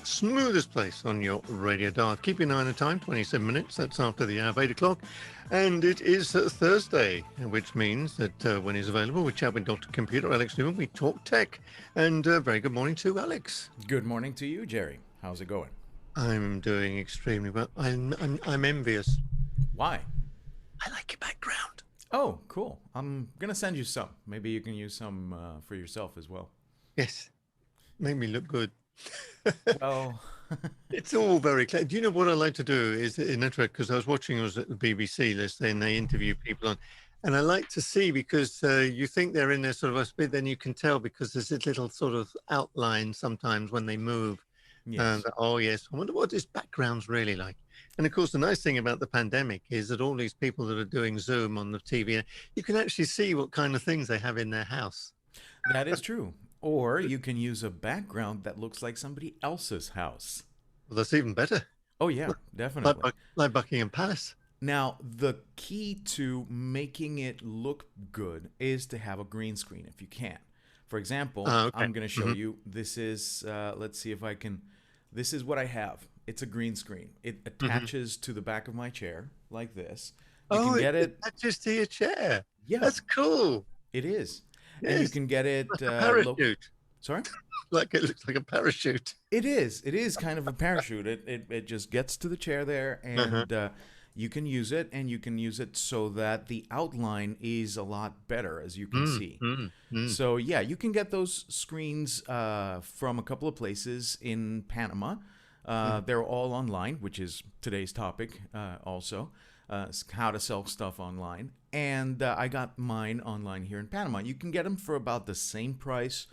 smoothest place on your radio dial. Keep an eye on the time, 27 minutes. That's after the hour of 8 o'clock. And it is Thursday, which means that when he's available, we chat with Dr. Computer Alex Newman. We talk tech. And very good morning to Alex. Good morning to you, Jerry. How's it going? I'm doing extremely well. I'm envious. Why? I like your background. Oh, cool. I'm gonna send you some. Maybe you can use some for yourself as well. Yes, make me look good. Well, It's all very clear. Do you know what I like to do is in interact because I was watching it was at the BBC list, then they interview people on, and I like to see because you think they're in there sort of a bit, then you can tell because there's this little sort of outline sometimes when they move. And yes, oh yes, I wonder what this background's really like. And of course, the nice thing about the pandemic is that all these people that are doing Zoom on the TV, you can actually see what kind of things they have in their house. that is true. Or you can use a background that looks like somebody else's house. Well, that's even better, Oh yeah, definitely. like Buckingham Palace. Now, the key to making it look good is to have a green screen if you can. For example, Ah, okay. I'm going to show you. This is, let's see if I can. This is what I have. It's a green screen. It Hmm. attaches to the back of my chair like this. You Oh, can it get it. attaches to your chair. Yeah, That's cool. it is. And you Yes, can get it. like a parachute. Sorry? Like it looks like a parachute. It is. It is kind of a parachute. It just gets to the chair there, Uh-huh. and you can use it, and you can use it so that the outline is a lot better, as you can Mm, see. mm, mm, So yeah, you can get those screens from a couple of places in Panama. mm. They're all online, which is today's topic also. How to sell stuff online. And I got mine online here in Panama. You can get them for about the same price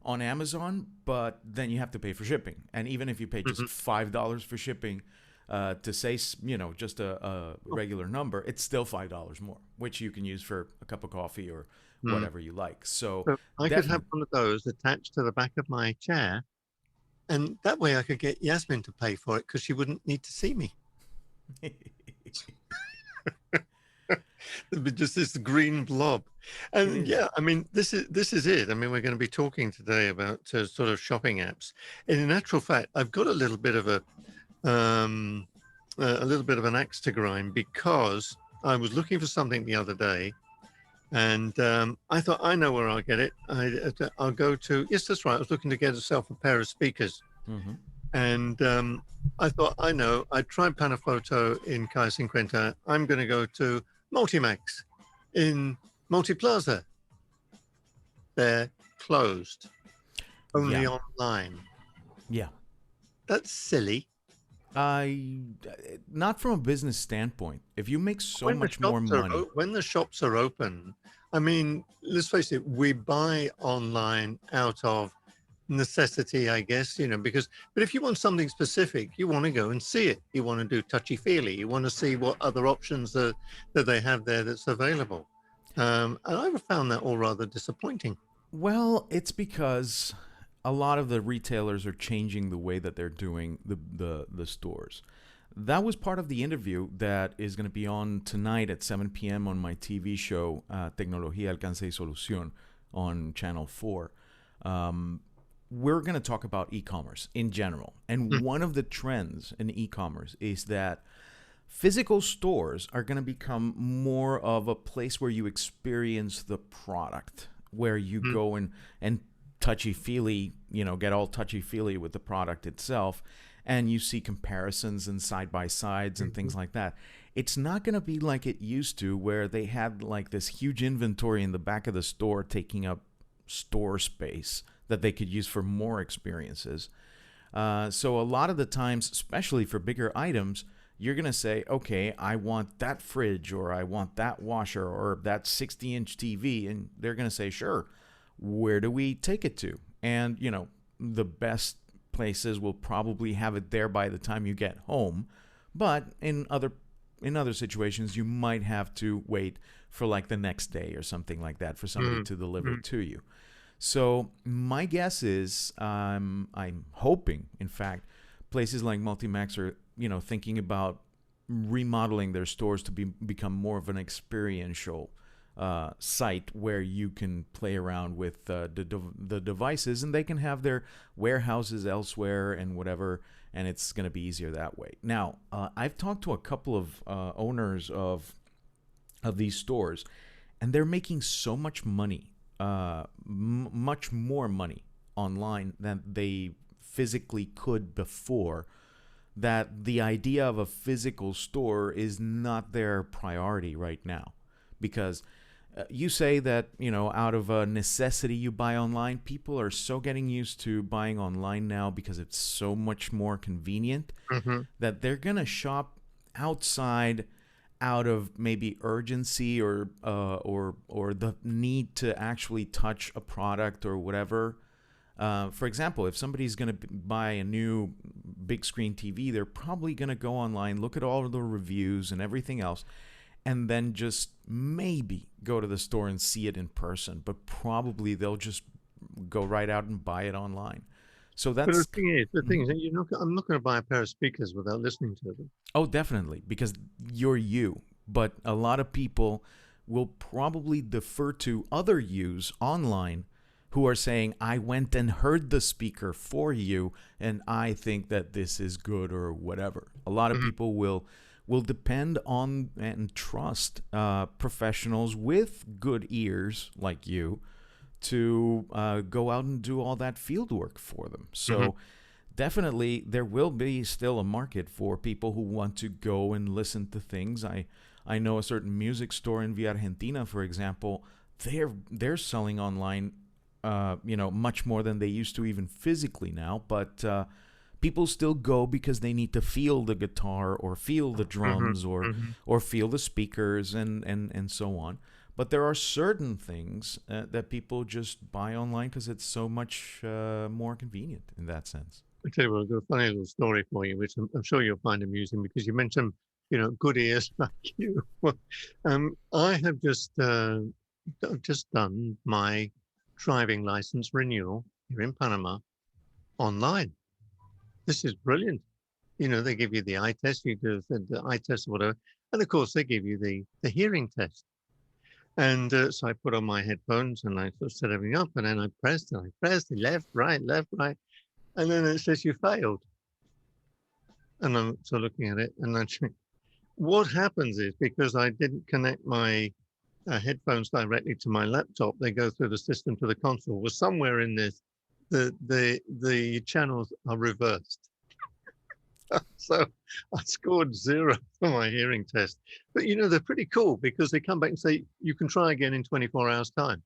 on Amazon, but then you have to pay for shipping. And even if you pay just Mhm. $5 for shipping, to say just a Oh, regular number, it's still $5 more, which you can use for a cup of coffee or mm. whatever you like. So So I could have definitely, one of those attached to the back of my chair, and that way I could get Yasmin to pay for it because she wouldn't need to see me. It'd be just this green blob. it And is. yeah, I mean, this is it. I mean, we're going to be talking today about sort of shopping apps. And in actual fact, I've got um, a little bit of an axe to grind because I was looking for something the other day, and I thought I know where I'll get it. I'll go to yes, that's right. I was looking to get myself a pair of speakers, Hmm. and I thought I know. I tried Panafoto in Cayo Cinquenta. I'm going to go to Multimax in Multiplaza. They're closed, only Yeah, online. yeah. That's silly. I Not from a business standpoint. If you make so When the much more money, when the shops are open, I mean, let's face it, we buy online out of necessity, I guess, because but if you want something specific, you want to go and see it. You want to do touchy feely. You want to see what other options that they have there that's available. And I found that all rather disappointing. well, it's because a lot of the retailers are changing the way that they're doing the stores. That was part of the interview that is going to be on tonight at 7 p.m. on my TV show, Tecnología, Alcance y Solución, on Channel 4. Um, we're going to talk about e-commerce in general. And Mm, one of the trends in e-commerce is that physical stores are going to become more of a place where you experience the product, where you mm, go and touchy feely, get all touchy feely with the product itself, and you see comparisons and side by sides and mhm, things like that. It's not going to be like it used to, where they had like this huge inventory in the back of the store taking up store space that they could use for more experiences. So a lot of the times, especially for bigger items, you're going to say, okay, I want that fridge or I want that washer or that 60-inch TV. And they're going to say, sure, where do we take it to? And, the best places will probably have it there by the time you get home. But in other situations, you might have to wait for like the next day or something like that for somebody mm, to deliver mm, it to you. So my guess is, I'm hoping, in fact, places like Multimax are, thinking about remodeling their stores to become more of an experiential site where you can play around with the devices, and they can have their warehouses elsewhere and whatever, and it's going to be easier that way. Now, I've talked to a couple of owners of these stores, and they're making so much money, much more money online than they physically could before, that the idea of a physical store is not their priority right now. Because you say that, out of a necessity you buy online. People are so getting used to buying online now because it's so much more convenient Hmm. that they're going to shop outside out of maybe urgency or the need to actually touch a product or whatever. For example, if somebody's going to buy a new big screen TV, they're probably going to go online, look at all of the reviews and everything else, and then just maybe go to the store and see it in person. But probably they'll just go right out and buy it online. So But that's the thing Mhm. is, I'm not going to buy a pair of speakers without listening to them. Oh, definitely, because you're you. But a lot of people will probably defer to other yous online who are saying, I went and heard the speaker for you, and I think that this is good or whatever. A lot of Hmm. people will depend on and trust professionals with good ears like you to go out and do all that field work for them. Hmm. So definitely there will be still a market for people who want to go and listen to things. I know a certain music store in Via Argentina, for example. They're selling online, much more than they used to even physically now. But people still go because they need to feel the guitar or feel the Hmm. drums Hmm. or feel the speakers and so on. But there are certain things that people just buy online because it's so much more convenient in that sense. I tell you what, I've got a funny little story for you, which I'm sure you'll find amusing because you mentioned, good ears like you. Well, I have I've just done my driving license renewal here in Panama online. This is brilliant. They give you the eye test, you do the eye test or whatever, and of course they give you the hearing test. And so I put on my headphones and I sort of set everything up, and then I pressed and I pressed left, right, and then it says you failed. And I'm so looking at it, and what happens is because I didn't connect my headphones directly to my laptop, they go through the system to the console. Well, somewhere in this, the channels are reversed. So I scored zero for my hearing test. But they're pretty cool because they come back and say you can try again in 24 hours time.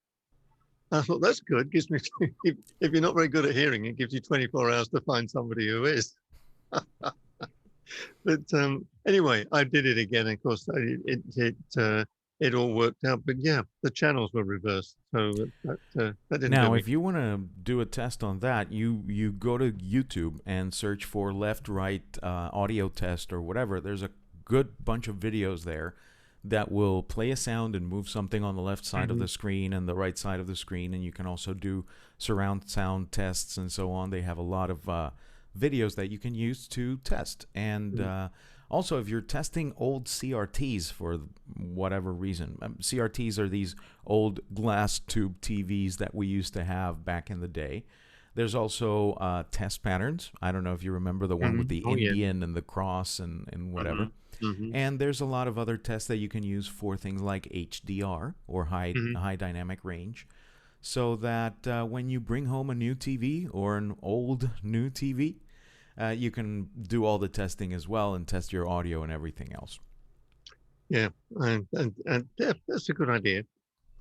I thought that's good. Gives me if you're not very good at hearing, it gives you 24 hours to find somebody who is. But anyway, I did it again. Of course, it all worked out. But yeah, the channels were reversed, so that didn't do Now, me. if you want to do a test on that, you go to YouTube and search for left right audio test or whatever. There's a good bunch of videos there that will play a sound and move something on the left side of Hmm. the screen and the right side of the screen, and you can also do surround sound tests and so on. They have a lot of videos that you can use to test. And also, if you're testing old CRTs for whatever reason, CRTs are these old glass tube TVs that we used to have back in the day. There's also test patterns. I don't know if you remember the one Hmm. with the Oh yeah. Indian and the cross and Hmm. whatever. Hmm. And there's a lot of other tests that you can use for things like HDR or Hmm. high dynamic range, so that when you bring home a new TV or an old new TV, you can do all the testing as well and test your audio and everything else, Yeah, and yeah, that's a good idea.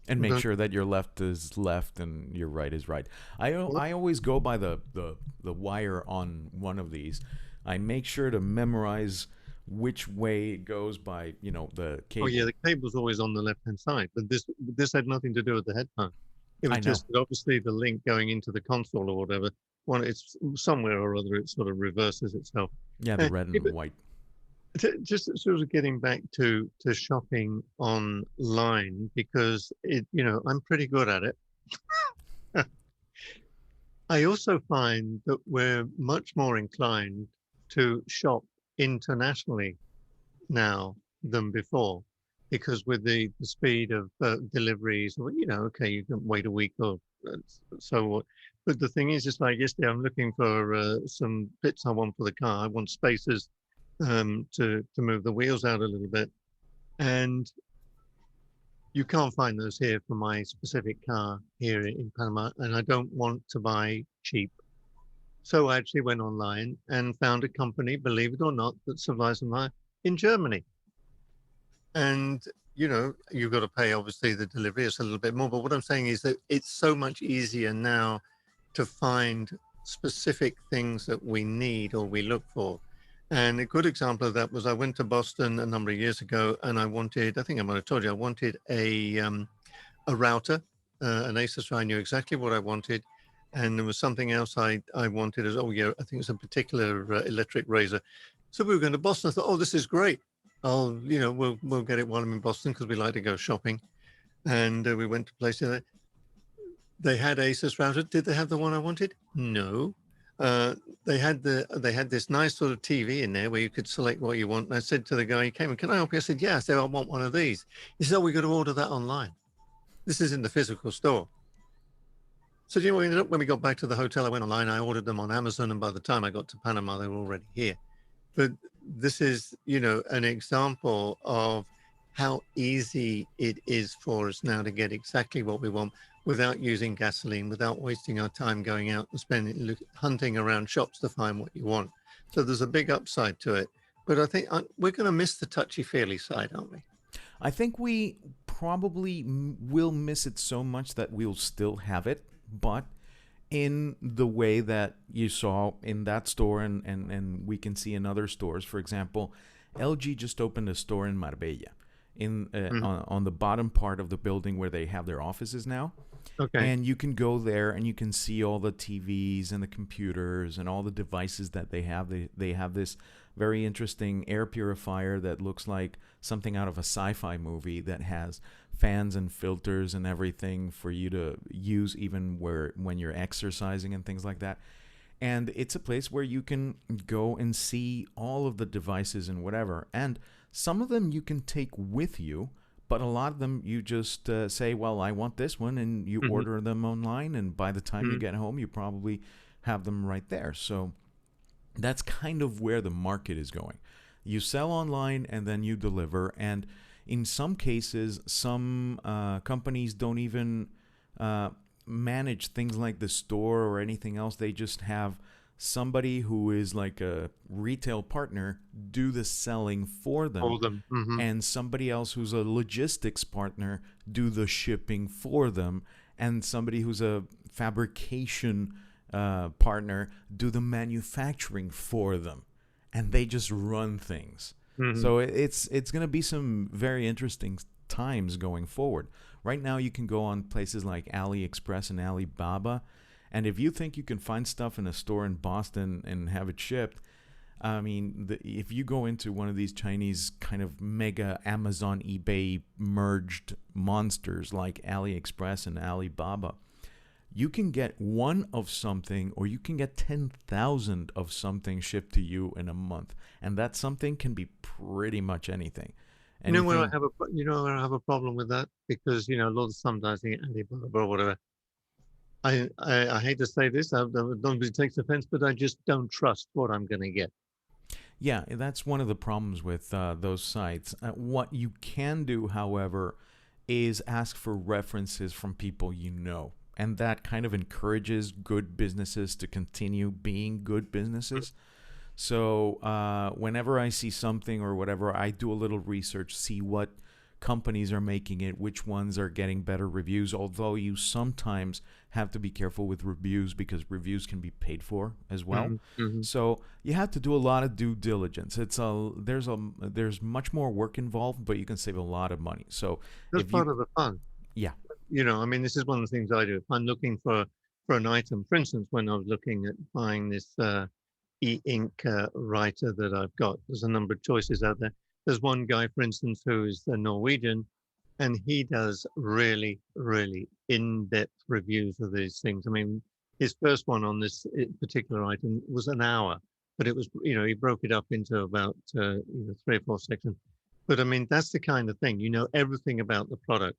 and make But sure that your left is left and your right is right. well, I always go by the wire on one of these. I make sure to memorize which way it goes by, the oh yeah, cable. the cable's always on the left-hand side, but this had nothing to do with the headphone. It was I know. just that obviously the link going into the console or whatever. One, it's somewhere or other, it sort of reverses itself. Yeah, the red Yeah, and but white. just sort of getting back to shopping online because I'm pretty good at it. I also find that we're much more inclined to shop internationally now than before. because with the speed of deliveries, well, okay, you can wait a week or so. But the thing is, it's like yesterday, I'm looking for some bits I want for the car. I want spacers to move the wheels out a little bit, and you can't find those here for my specific car here in Panama, and I don't want to buy cheap. So I actually went online and found a company, believe it or not, that supplies them in Germany. And you've got to pay obviously the delivery. It's a little bit more, but what I'm saying is that it's so much easier now to find specific things that we need or we look for. And a good example of that was I went to Boston a number of years ago, and I think I might have told you, I wanted a router, an Asus. I knew exactly what I wanted. And there was something else I wanted as, oh yeah, I think it's a particular electric razor. So we were going to Boston. I thought, oh, this is great. We'll get it while I'm in Boston because we like to go shopping. And we went to places. They had Asus router. Did they have the one I wanted? No. Uh, they had this nice sort of TV in there where you could select what you want. And I said to the guy who came, can I help you? I said, yeah. I said, I want one of these. He said, oh, we got to order that online. This is in the physical store. So we ended up when we got back to the hotel, I went online, I ordered them on Amazon, and by the time I got to Panama, they were already here. But this is, an example of how easy it is for us now to get exactly what we want without using gasoline, without wasting our time going out and hunting around shops to find what you want. So there's a big upside to it. But I think we're going to miss the touchy-feely side, aren't we? I think we probably will miss it so much that we'll still have it, but in the way that you saw in that store and we can see in other stores. For example, LG just opened a store in Marbella, on the bottom part of the building where they have their offices now. Okay. And you can go there and you can see all the TVs and the computers and all the devices that they have. They have this very interesting air purifier that looks like something out of a sci-fi movie that has fans and filters and everything for you to use even when you're exercising and things like that. And it's a place where you can go and see all of the devices and whatever. And some of them you can take with you, but a lot of them you just say, well, I want this one, and you order them online, and by the time you get home, you probably have them right there. So that's kind of where the market is going. You sell online, and then you deliver, and in some cases, some companies don't even manage things like the store or anything else. They just have somebody who is like a retail partner do the selling for them, and somebody else who's a logistics partner do the shipping for them, and somebody who's a fabrication partner do the manufacturing for them, and they just run things. So it's going to be some very interesting times going forward. Right now, you can go on places like AliExpress and Alibaba, and if you think you can find stuff in a store in Boston and have it shipped, I mean, if you go into one of these Chinese kind of mega Amazon, eBay merged monsters like AliExpress and Alibaba, you can get one of something or you can get 10,000 of something shipped to you in a month. And that something can be pretty much anything. You know where I have a problem with that, because a lot of sometimes I think Alibaba or whatever. I hate to say this, nobody takes offense, but I just don't trust what I'm going to get. Yeah, that's one of the problems with those sites. What you can do, however, is ask for references from people you know. And that kind of encourages good businesses to continue being good businesses. So whenever I see something or whatever, I do a little research, see what companies are making it, which ones are getting better reviews, although you sometimes have to be careful with reviews because reviews can be paid for as well. So you have to do a lot of due diligence. There's much more work involved, but you can save a lot of money. So that's part of the fun. Yeah. I mean, this is one of the things I do. If I'm looking for an item, for instance, when I was looking at buying this e-ink writer that I've got, there's a number of choices out there. There's one guy, for instance, who is a Norwegian, and he does really, really in-depth reviews of these things. I mean, his first one on this particular item was an hour, but it was, he broke it up into about 3 or 4 sections. But I mean, that's the kind of thing, you know everything about the product.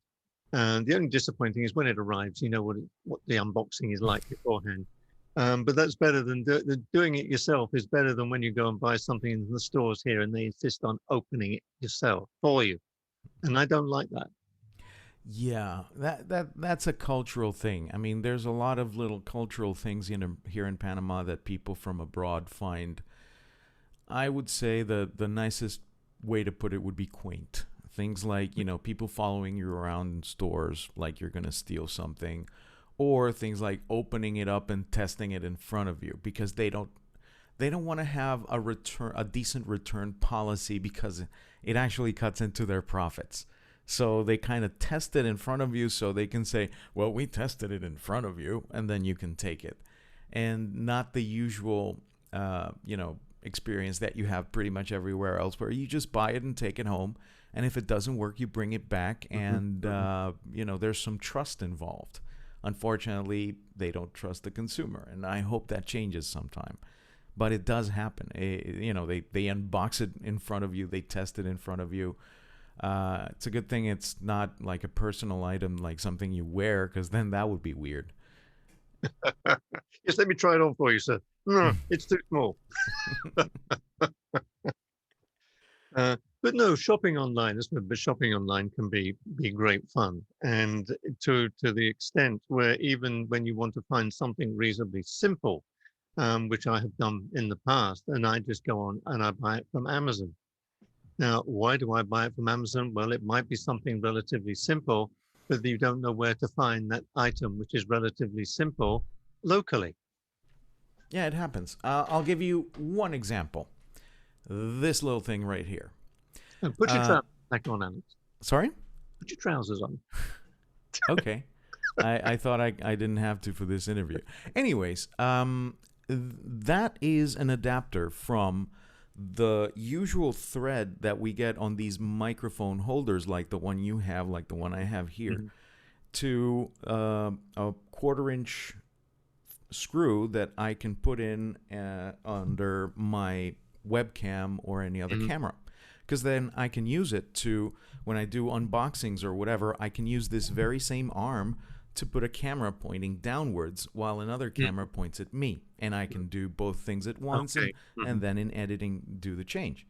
And the only disappointing thing is when it arrives, you know what the unboxing is like beforehand. But that's better than doing it yourself is better than when you go and buy something in the stores here and they insist on opening it yourself for you. And I don't like that. Yeah, that's a cultural thing. I mean, there's a lot of little cultural things here in Panama that people from abroad find. I would say the nicest way to put it would be quaint. Things like, people following you around in stores like you're going to steal something, or things like opening it up and testing it in front of you because they don't want to have a decent return policy because it actually cuts into their profits. So they kind of test it in front of you so they can say, "Well, we tested it in front of you," and then you can take it, and not the usual, experience that you have pretty much everywhere else, where you just buy it and take it home, and if it doesn't work, you bring it back, Mhm, and mhm. there's some trust involved. Unfortunately, they don't trust the consumer, and I hope that changes sometime. But it does happen. They unbox it in front of you, they test it in front of you. It's a good thing it's not like a personal item, like something you wear, because then that would be weird. Yes, let me try it on for you, sir. No, it's too small. But no, shopping online, but shopping online can be great fun, and to the extent where even when you want to find something reasonably simple, which I have done in the past, and I just go on and I buy it from Amazon. Now, why do I buy it from Amazon? Well, it might be something relatively simple, but you don't know where to find that item, which is relatively simple locally. Yeah, it happens. I'll give you one example. This little thing right here. And put your Uh, trousers back on, Alex. Sorry? Put your trousers on. Okay. I thought I didn't have to for this interview. Anyways, that is an adapter from the usual thread that we get on these microphone holders, like the one you have, like the one I have here, Mhm, to a quarter-inch screw that I can put in under my webcam or any other mhm, camera. Because then I can use it to, when I do unboxings or whatever, I can use this very same arm to put a camera pointing downwards while another camera mhm, points at me. And I mhm. can do both things at once, and, Okay. and Mhm, then in editing, do the change.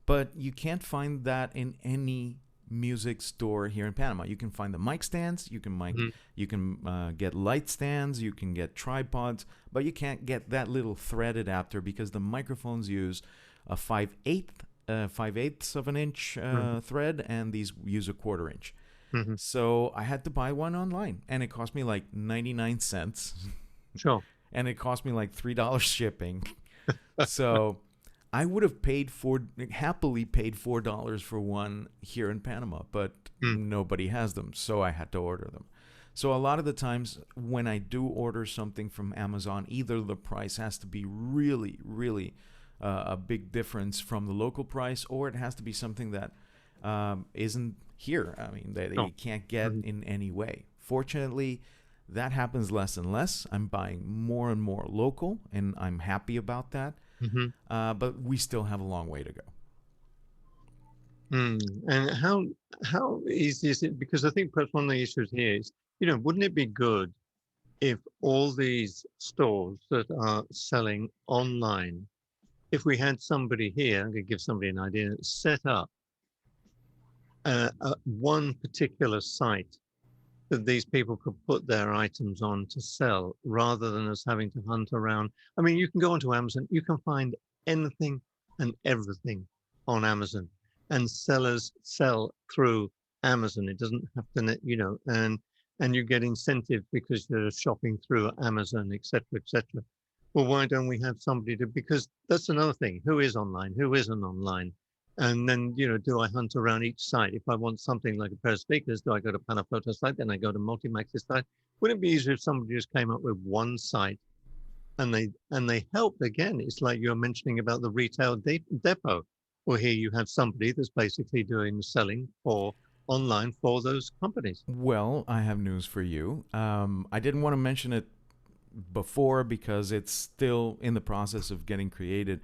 But you can't find that in any music store here in Panama. You can find the mic stands, mhm, you can get light stands, you can get tripods, but you can't get that little thread adapter because the microphones use a 5/8 of an inch mhm, thread, and these use a quarter-inch. mhm. So I had to buy one online, and it cost me like 99 cents, Sure. and it cost me like $3 shipping. So I would have happily paid $4 for one here in Panama, but Mm, nobody has them, so I had to order them. So a lot of the times when I do order something from Amazon, either the price has to be really, really a big difference from the local price, or it has to be something that isn't here. I mean, that sure. you can't get Mhm, in any way. Fortunately, that happens less and less. I'm buying more and more local, and I'm happy about that. mhm, But we still have a long way to go. mm. And how easy is it? Because I think perhaps one of the issues here is, wouldn't it be good if all these stores that are selling online, if we had somebody here, I'm going to give somebody an idea, set up one particular site that these people could put their items on to sell rather than us having to hunt around. I mean, you can go onto Amazon, you can find anything and everything on Amazon, and sellers sell through Amazon. It doesn't have to, and you get incentive because you're shopping through Amazon, etc., etc. Well, why don't we have somebody to? Because that's another thing. Who is online? Who isn't online? And then, do I hunt around each site? If I want something like a pair of speakers, do I go to Panafoto site? Then I go to Multimax's site. Wouldn't it be easier if somebody just came up with one site and they helped? Again, it's like you're mentioning about the retail depot. Well, here you have somebody that's basically doing the selling for online for those companies. Well, I have news for you. I didn't want to mention it before because it's still in the process of getting created.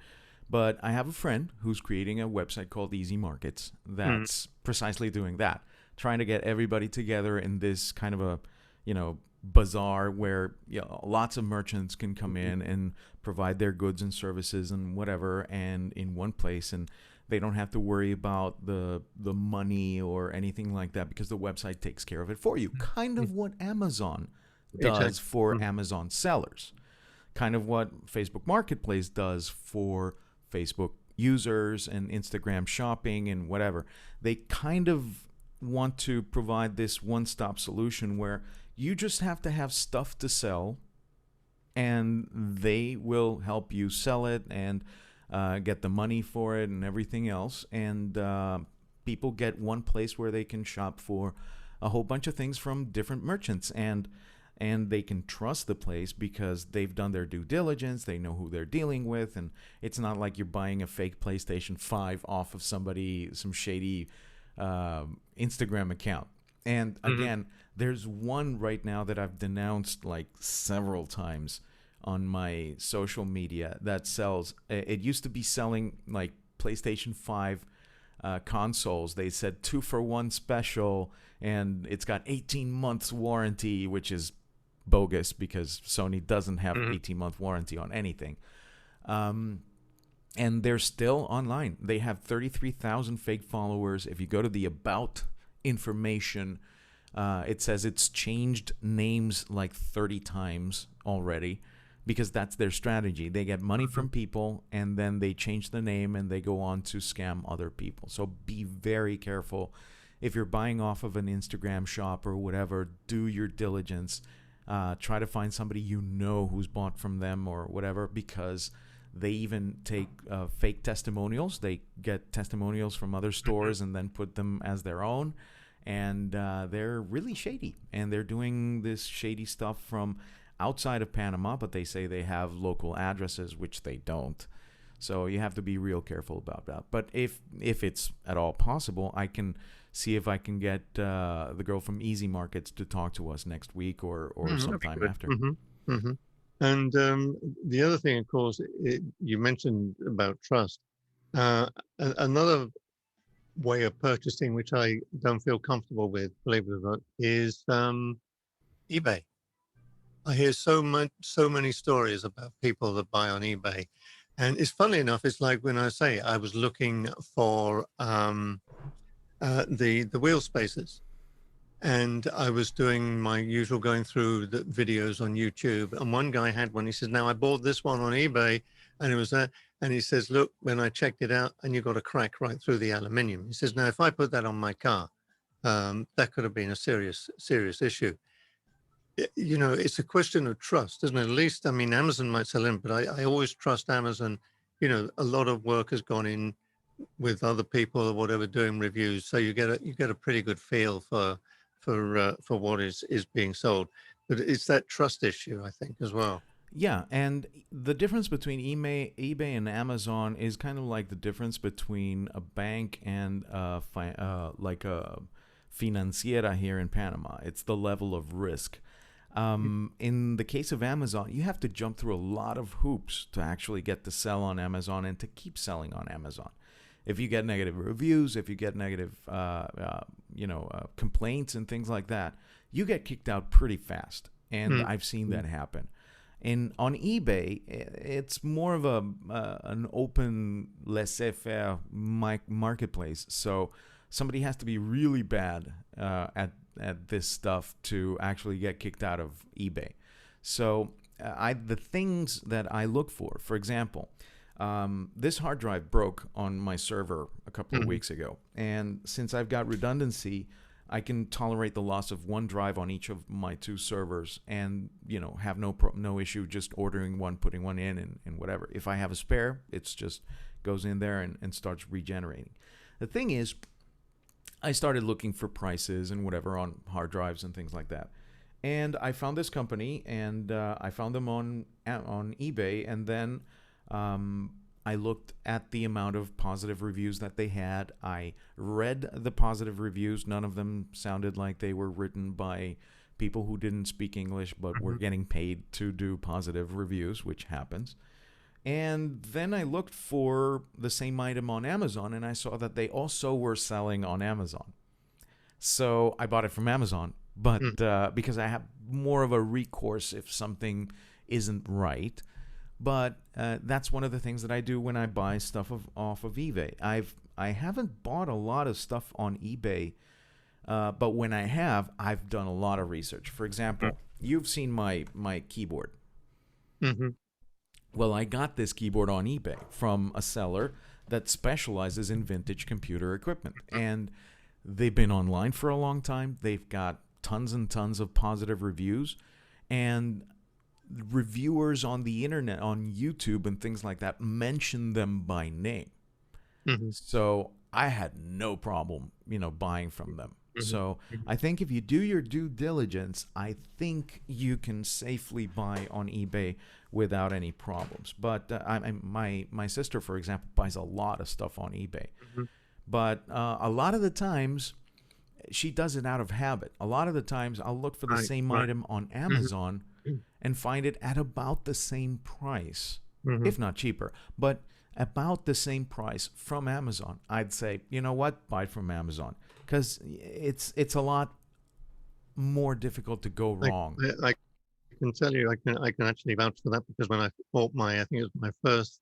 But I have a friend who's creating a website called Easy Markets Mm. that's precisely doing that, trying to get everybody together in this kind of a, bazaar where lots of merchants can come in and provide their goods and services and whatever, and in one place, and they don't have to worry about the money or anything like that because the website takes care of it for you. Kind Mm. of what Amazon does Exactly. for Mm. Amazon sellers. Kind of what Facebook Marketplace does for Facebook users and Instagram shopping and whatever. They kind of want to provide this one-stop solution where you just have to have stuff to sell, and they will help you sell it and get the money for it and everything else. And people get one place where they can shop for a whole bunch of things from different merchants, and they can trust the place because they've done their due diligence. They know who they're dealing with, and it's not like you're buying a fake PlayStation 5 off of some shady Instagram account. And Mhm. again, there's one right now that I've denounced like several times on my social media that sells. It used to be selling like PlayStation 5 consoles. They said 2-for-1 special, and it's got 18 months warranty, which is bogus because Sony doesn't have Mhm. 18-month warranty on anything. Um, and they're still online. They have 33,000 fake followers. If you go to the about information, it says it's changed names like 30 times already because that's their strategy. They get money Mhm. from people and then they change the name and they go on to scam other people. So be very careful. If you're buying off of an Instagram shop or whatever, do your diligence. Try to find somebody you know who's bought from them or whatever, because they even take fake testimonials. They get testimonials from other Mhm. stores and then put them as their own. And they're really shady. And they're doing this shady stuff from outside of Panama, but they say they have local addresses, which they don't. So you have to be real careful about that. But if it's at all possible, I can see if I can get the girl from Easy Markets to talk to us next week or That'd be sometime good. after. And the other thing, of course, you mentioned about trust. Uh, Another way of purchasing, which I don't feel comfortable with, believe it or not, is eBay. I hear so many stories about people that buy on eBay, and it's funny enough. It's like when I say I was looking for the wheel spacers, and I was doing my usual going through the videos on YouTube, and one guy had one. He says, "Now I bought this one on eBay, and it was that." And he says, "Look, when I checked it out, and you got a crack right through the aluminium." He says, "Now if I put that on my car, that could have been a serious issue." It's a question of trust, isn't it? At least, I mean, Amazon might sell in, but I always trust Amazon. A lot of work has gone in with other people or whatever doing reviews, so you get a pretty good feel for what is being sold. But it's that trust issue, I think, as well. Yeah, and the difference between eBay and Amazon is kind of like the difference between a bank and like a financiera here in Panama. It's the level of risk. In the case of Amazon, you have to jump through a lot of hoops to actually get to sell on Amazon and to keep selling on Amazon. If you get negative reviews, if you get negative, complaints and things like that, you get kicked out pretty fast. And Mm. I've seen Mm. that happen. And on eBay, it's more of an open, laissez-faire marketplace. So somebody has to be really bad at this stuff to actually get kicked out of eBay. So the things that I look for example, this hard drive broke on my server a couple of Mhm. weeks ago, and since I've got redundancy, I can tolerate the loss of one drive on each of my two servers, and have no issue just ordering one, putting one in, and whatever. If I have a spare, it's just goes in there and starts regenerating. The thing is, I started looking for prices and whatever on hard drives and things like that. And I found this company, and I found them on eBay, and then um, I looked at the amount of positive reviews that they had. I read the positive reviews. None of them sounded like they were written by people who didn't speak English but were Mhm. getting paid to do positive reviews, which happens. And then I looked for the same item on Amazon, and I saw that they also were selling on Amazon. So I bought it from Amazon, but Mm. because I have more of a recourse if something isn't right. But that's one of the things that I do when I buy stuff off of eBay. I haven't bought a lot of stuff on eBay, but when I have, I've done a lot of research. For example, you've seen my keyboard. Mm-hmm. Well, I got this keyboard on eBay from a seller that specializes in vintage computer equipment. And they've been online for a long time. They've got tons and tons of positive reviews. And reviewers on the internet, on YouTube and things like that, mention them by name. Mm-hmm. So I had no problem, buying from them. So Mm-hmm. I think if you do your due diligence, I think you can safely buy on eBay without any problems. But my sister, for example, buys a lot of stuff on eBay. Mm-hmm. But a lot of the times, she does it out of habit. A lot of the times, I'll look for the Right, same right. item on Mm-hmm. Amazon and find it at about the same price, Mm-hmm. if not cheaper, but about the same price from Amazon. I'd say, you know what, buy it from Amazon because it's a lot more difficult to go I, wrong. I can tell you, I can actually vouch for that because when I bought I think it was my first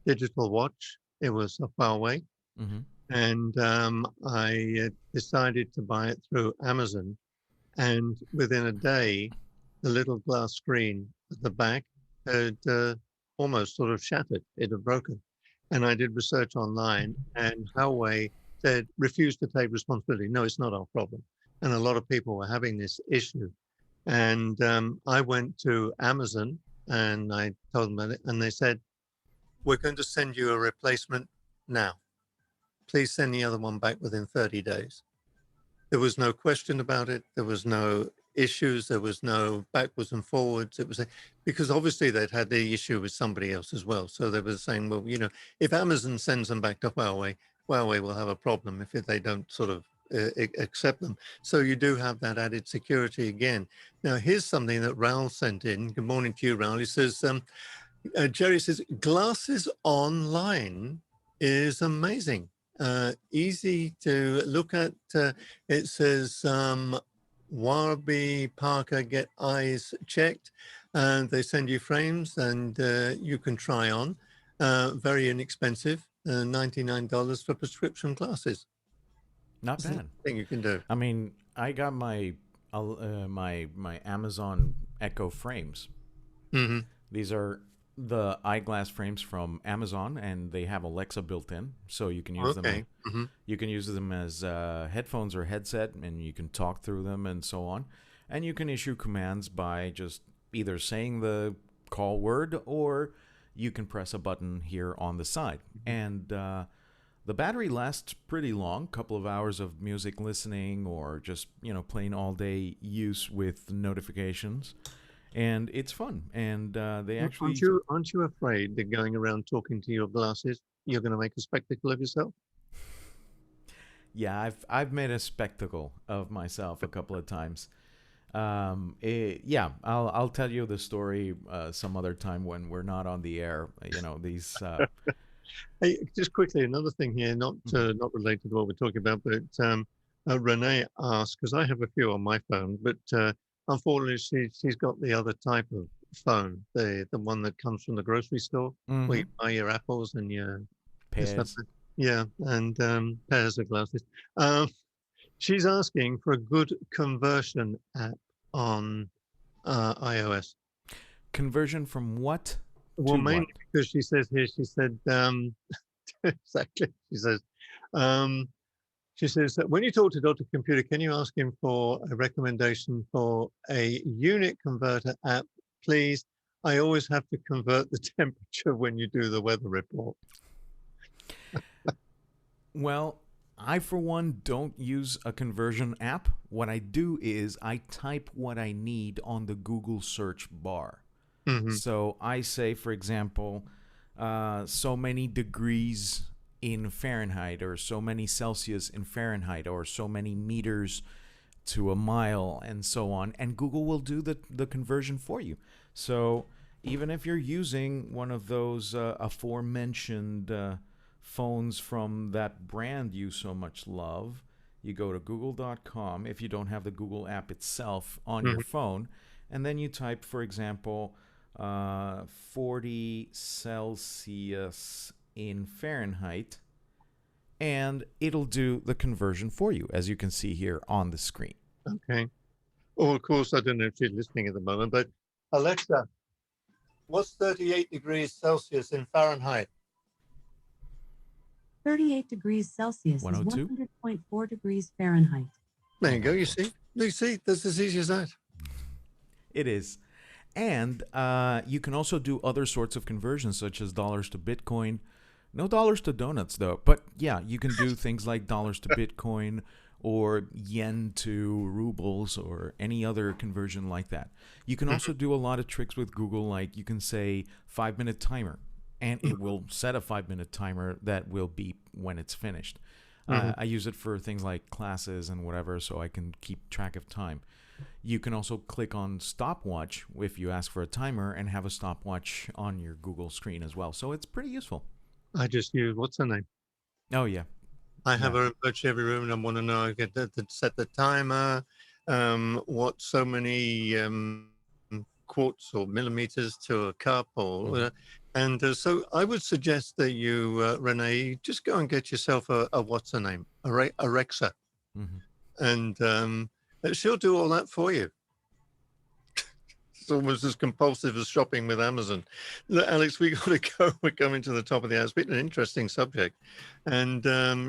digital watch, it was a Huawei, Mm-hmm. and I decided to buy it through Amazon. And within a day, the little glass screen at the back had almost sort of shattered. It had broken. And I did research online, and Huawei said, refused to take responsibility. No, it's not our problem. And a lot of people were having this issue. And I went to Amazon and I told them about it, and they said, we're going to send you a replacement now. Please send the other one back within 30 days. There was no question about it. There was no issues. There was no backwards and forwards. It was because obviously they'd had the issue with somebody else as well. So they were saying, well, if Amazon sends them back to Huawei, Huawei will have a problem if they don't sort of accept them. So you do have that added security again. Now, here's something that Raul sent in. Good morning to you, Raul. He says, Jerry says, glasses online is amazing. Easy to look at. It says, Warby Parker, get eyes checked. And they send you frames and you can try on. Very inexpensive, $99 for prescription glasses. Not That's the bad. thing you can do. I mean, I got my Amazon Echo frames. Mm-hmm. These are the eyeglass frames from Amazon, and they have Alexa built in, so you can use them. Okay. Mm-hmm. You can use them as headphones or headset, and you can talk through them and so on. And you can issue commands by just either saying the call word or you can press a button here on the side. And the battery lasts pretty long, couple of hours of music listening or just, plain all day use with notifications. And it's fun. And they actually, Aren't you afraid that going around talking to your glasses, you're going to make a spectacle of yourself? yeah, I've made a spectacle of myself a couple of times. Yeah, I'll tell you the story some other time when we're not on the air. These. Hey, just quickly, another thing here, not Mhm. not related to what we're talking about, but Renee asked, because I have a few on my phone, but unfortunately she's got the other type of phone, the one that comes from the grocery store, where you Mhm. buy your apples and your stuff. Pairs. Yeah, and pairs of glasses. Um, she's asking for a good conversion app on iOS. Conversion from what Well, to mainly what? because she says here, she said, exactly. Um, she says that when you talk to Dr. Computer, can you ask him for a recommendation for a unit converter app, please? I always have to convert the temperature when you do the weather report. Well, I, for one, don't use a conversion app. What I do is I type what I need on the Google search bar. Hmm. So I say, for example, so many degrees in Fahrenheit, or so many Celsius in Fahrenheit, or so many meters to a mile, and so on. And Google will do the conversion for you. So Even if you're using one of those aforementioned phones from that brand you so much love, you go to google.com if you don't have the Google app itself on your Mhm. phone, and then you type, for example, 40 Celsius in Fahrenheit, and it'll do the conversion for you, as you can see here on the screen. Okay. Oh, of course, I don't know if she's listening at the moment, but Alexa, what's 38 degrees Celsius in Fahrenheit? 38 degrees Celsius is 102? 100.4 degrees Fahrenheit. There you go. You 104. see? You see? That's as easy as that. It is. And you can also do other sorts of conversions, such as dollars to Bitcoin. No dollars to donuts, though. But yeah, you can do things like dollars to Bitcoin or yen to rubles or any other conversion like that. You can also do a lot of tricks with Google, like you can say 5-minute timer, and it will set a 5-minute timer that will beep when it's finished. Mhm. I use it for things like classes and whatever, so I can keep track of time. You can also click on stopwatch if you ask for a timer and have a stopwatch on your Google screen as well. So it's pretty useful. I just use, what's her name? Oh, yeah. I have Yeah. her in virtually every room and I want to know, I get to set the timer, what so many quarts or millimeters to a cup or, Hmm. and so I would suggest that you, Renee, just go and get yourself a what's her name? Alexa. Hmm. And she'll do all that for you. It's almost as compulsive as shopping with Amazon. Look, Alex, we got to go. We're coming to the top of the hour. It's been an interesting subject, and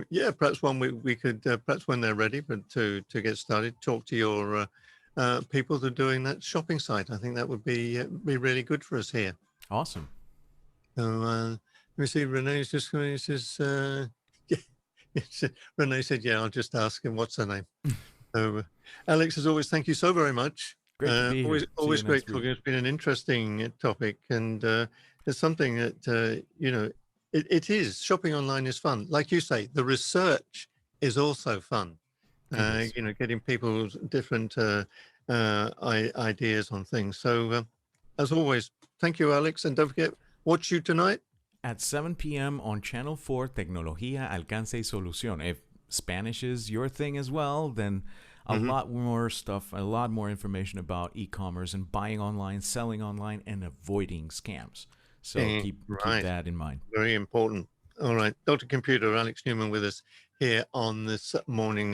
yeah, perhaps one we could perhaps when they're ready, but to get started, talk to your people that are doing that shopping site. I think that would be really good for us here. Awesome. So let me see. Renee's just going. He says, yeah. Renee said, "Yeah, I'll just ask him what's her name." So, Alex, as always, thank you so very much. Great to be Always, here. See you always great next talking. week. It's been an interesting topic, and it's something that it is. Shopping online is fun, like you say. The research is also fun. It is. Getting people's different ideas on things. So, as always, thank you, Alex, and don't forget, watch you tonight. At 7 p.m. on Channel 4, Tecnología, Alcance y Solución. If Spanish is your thing as well, then a Mhm. lot more stuff, a lot more information about e-commerce and buying online, selling online, and avoiding scams. So keep Right. that in mind. Very important. All right. Dr. Computer, Alex Newman with us here on this morning's